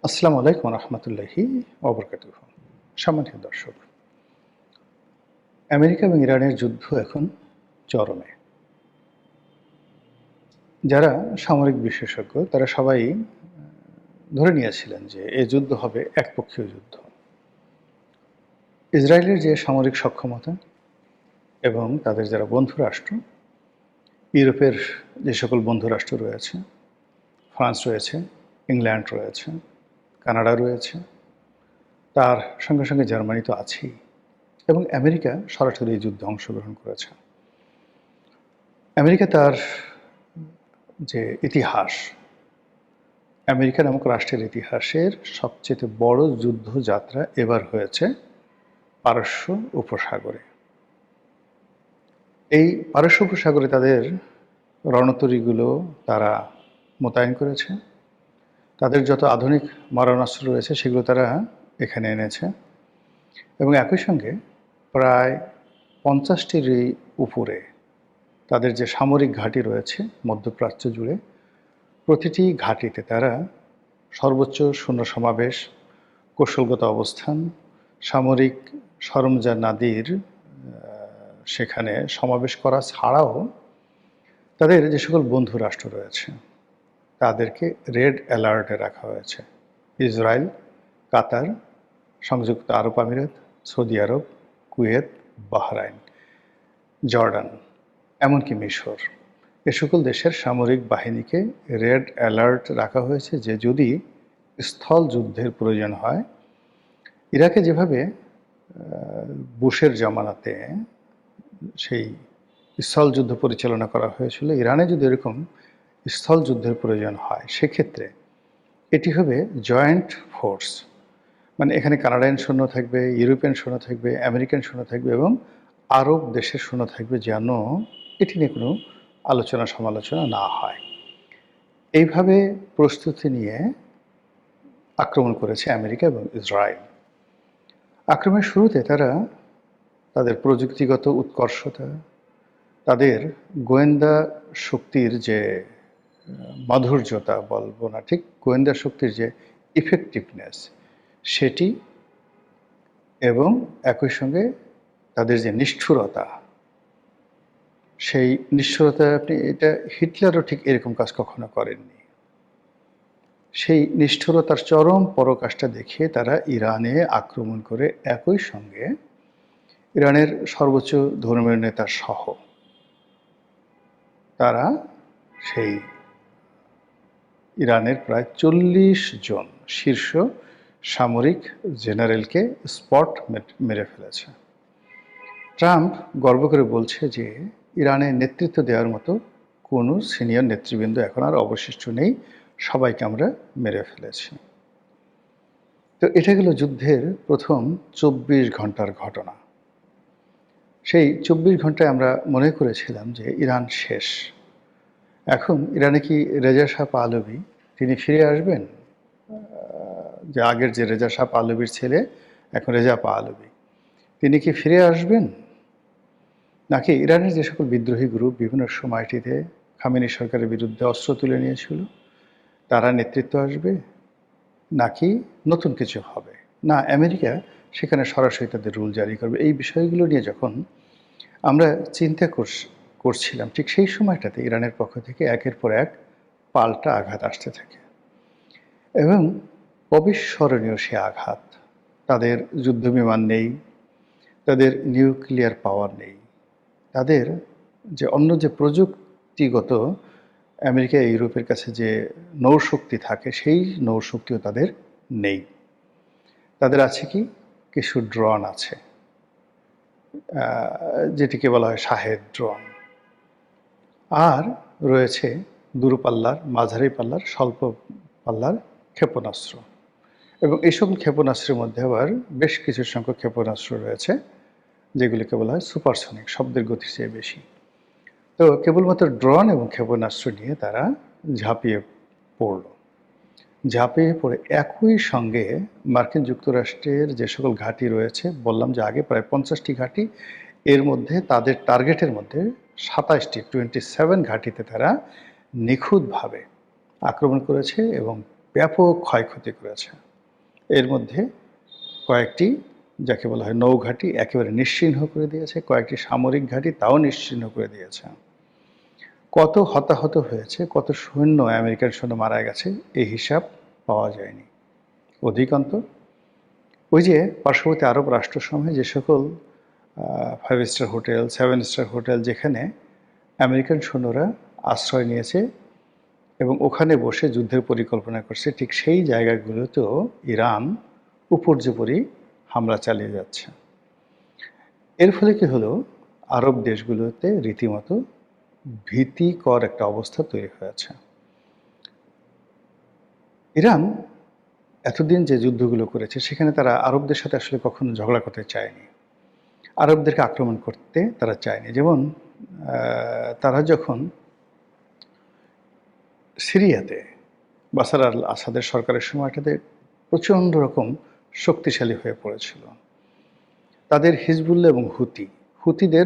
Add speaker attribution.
Speaker 1: আসসালামু আলাইকুম রহমতুল্লাহি ওবরকাতুহ। সম্মানিত দর্শক, আমেরিকা এবং ইরানের যুদ্ধ এখন চরমে। যারা সামরিক বিশেষজ্ঞ তারা সবাই ধরে নিয়েছিলেন যে এই যুদ্ধ হবে একপক্ষীয় যুদ্ধ। ইসরায়েলের যে সামরিক সক্ষমতা এবং তাদের যারা বন্ধু রাষ্ট্র, ইউরোপের যে সকল বন্ধু রাষ্ট্র রয়েছে, ফ্রান্স রয়েছে, ইংল্যান্ড রয়েছে, কানাডা রয়েছে, তার সঙ্গে সঙ্গে জার্মানি তো আছেই, এবং আমেরিকা সরাসরি এই যুদ্ধে অংশগ্রহণ করেছে। আমেরিকা তার যে ইতিহাস, আমেরিকা নামক রাষ্ট্রের ইতিহাসের সবচেয়ে বড় যুদ্ধযাত্রা এবার হয়েছে পারস্য উপসাগরে। এই পারস্য উপসাগরে তাদের রণতরীগুলো তারা মোতায়েন করেছে। তাদের যত আধুনিক মারণাস্ত্র রয়েছে সেগুলো তারা এখানে এনেছে, এবং একই সঙ্গে প্রায় 50টির উপরে তাদের যে সামরিক ঘাঁটি রয়েছে মধ্যপ্রাচ্য জুড়ে, প্রতিটি ঘাঁটিতে তারা সর্বোচ্চ সৈন্য সমাবেশ, কৌশলগত অবস্থান, সামরিক সরঞ্জামাদির সেখানে সমাবেশ করা ছাড়াও তাদের যে সকল বন্ধু রাষ্ট্র রয়েছে তাদেরকে রেড অ্যালার্টে রাখা হয়েছে। ইসরায়েল, কাতার, সংযুক্ত আরব আমিরাত, সৌদি আরব, কুয়েত, বাহরাইন, জর্ডান, এমনকি মিশর, এ সকল দেশের সামরিক বাহিনীকে রেড অ্যালার্ট রাখা হয়েছে যে যদি স্থল যুদ্ধের প্রয়োজন হয়, ইরাকে যেভাবে বুশের জামানাতে সেই স্থল যুদ্ধ পরিচালনা করা হয়েছিল, ইরানে যদি এরকম স্থল যুদ্ধের প্রয়োজন হয় সেক্ষেত্রে এটি হবে জয়েন্ট ফোর্স। মানে এখানে কানাডিয়ান সৈন্য থাকবে, ইউরোপিয়ান সৈন্য থাকবে, আমেরিকান সৈন্য থাকবে এবং আরব দেশের সৈন্য থাকবে, যেন এটি নিয়ে কোনো আলোচনা সমালোচনা না হয়। এইভাবে প্রস্তুতি নিয়ে আক্রমণ করেছে আমেরিকা এবং ইসরায়েল। আক্রমণের শুরুতে তারা তাদের প্রযুক্তিগত উৎকর্ষতা, তাদের গোয়েন্দা শক্তির যে মাধুর্যতা বলবো না, ঠিক গোয়েন্দা শক্তির যে ইফেক্টিভনেস সেটি, এবং একই সঙ্গে তাদের যে নিষ্ঠুরতা, সেই নিষ্ঠুরতা আপনি এটা হিটলারও ঠিক এরকম কাজ কখনো করেননি। সেই নিষ্ঠুরতার চরম পরাকাষ্ঠা দেখিয়ে তারা ইরানে আক্রমণ করে একই সঙ্গে ইরানের সর্বোচ্চ ধর্মীয় নেতা সহ তারা সেই ইরানের প্রায় 40 জন শীর্ষ সামরিক জেনারেলকে স্পট মেরে ফেলেছে। ট্রাম্প গর্ব করে বলছে যে ইরানে নেতৃত্ব দেওয়ার মতো কোনো সিনিয়র নেতৃবৃন্দ এখন আর অবশিষ্ট নেই, সবাইকে আমরা মেরে ফেলেছি। তো এটা গেল যুদ্ধের প্রথম 24 ঘন্টার ঘটনা। সেই 24 ঘন্টায় আমরা মনে করেছিলাম যে ইরান শেষ। এখন ইরানে কি রেজা শাহ পাহলভি তিনি ফিরে আসবেন? যে আগের যে রেজা শাহ পাহলভির ছেলে এখন রেজা পাহলভি, তিনি কি ফিরে আসবেন? নাকি ইরানের যে সকল বিদ্রোহী গ্রুপ বিভিন্ন সময়টিতে খামেনি সরকারের বিরুদ্ধে অস্ত্র তুলে নিয়েছিল তারা নেতৃত্ব আসবে, নাকি নতুন কিছু হবে? না, আমেরিকা সেখানে সরাসরি তাদের রুল জারি করবে? এই বিষয়গুলো নিয়ে যখন আমরা চিন্তা করছিলাম, ঠিক সেই সময়টাতে ইরানের পক্ষ থেকে একের পর এক পাল্টা আঘাত আসতে থাকে, এবং অবিস্মরণীয় সে আঘাত। তাদের যুদ্ধবিমান নেই, তাদের নিউক্লিয়ার পাওয়ার নেই, তাদের যে অন্য যে প্রযুক্তিগত আমেরিকা ইউরোপের কাছে যে নৌশক্তি থাকে সেই নৌশক্তিও তাদের নেই। তাদের আছে কি কিছু ড্রোন আছে, যেটিকে বলা হয় শাহেদ ড্রোন, আর রয়েছে দূরপাল্লার, মাঝারি পাল্লার, স্বল্প পাল্লার ক্ষেপণাস্ত্র। এবং এই সকল ক্ষেপণাস্ত্রের মধ্যে আবার বেশ কিছু সংখ্যক ক্ষেপণাস্ত্র রয়েছে যেগুলিকে বলা হয় সুপারসনিক, শব্দের গতির চেয়ে বেশি। তো কেবলমাত্র ড্রোন এবং ক্ষেপণাস্ত্র নিয়ে তারা ঝাঁপিয়ে পড়ল। ঝাঁপিয়ে পড়ে একই সঙ্গে মার্কিন যুক্তরাষ্ট্রের যে সকল ঘাঁটি রয়েছে, বললাম যে আগে প্রায় 50টি ঘাঁটি, এর মধ্যে তাদের টার্গেটের মধ্যে 27 ঘাঁটিতে তারা নিখুঁতভাবে আক্রমণ করেছে এবং ব্যাপক ক্ষয়ক্ষতি করেছে। এর মধ্যে কয়েকটি যাকে বলা হয় নৌঘাঁটি একেবারে নিশ্চিহ্ন করে দিয়েছে, কয়েকটি সামরিক ঘাঁটি তাও নিশ্চিহ্ন করে দিয়েছে। কত হতাহত হয়েছে, কত সৈন্য আমেরিকান সৈন্য মারা গেছে এই হিসাব পাওয়া যায়নি। অধিকন্ত ওই যে পার্শ্ববর্তী আরব রাষ্ট্রসমূহে যে সকল 5 স্টার হোটেল, 7 স্টার হোটেল যেখানে আমেরিকান সৈন্যরা আশ্রয় নিয়েছে এবং ওখানে বসে যুদ্ধের পরিকল্পনা করছে, ঠিক সেই জায়গাগুলোতেও ইরান উপর্যুপরি হামলা চালিয়ে যাচ্ছে। এর ফলে কি হলো, আরব দেশগুলোতে রীতিমতো ভীতিকর একটা অবস্থা তৈরি হয়েছে। ইরান এতদিন যে যুদ্ধগুলো করেছে সেখানে তারা আরবদের সাথে আসলে কখনো ঝগড়া করতে চায়নি, আরবদেরকে আক্রমণ করতে তারা চায়নি। যেমন তারা যখন সিরিয়াতে বাশার আল আসাদের সরকারের সময়টাতে প্রচণ্ড রকম শক্তিশালী হয়ে পড়েছিল, তাদের হিজবুল্লাহ এবং হুতিদের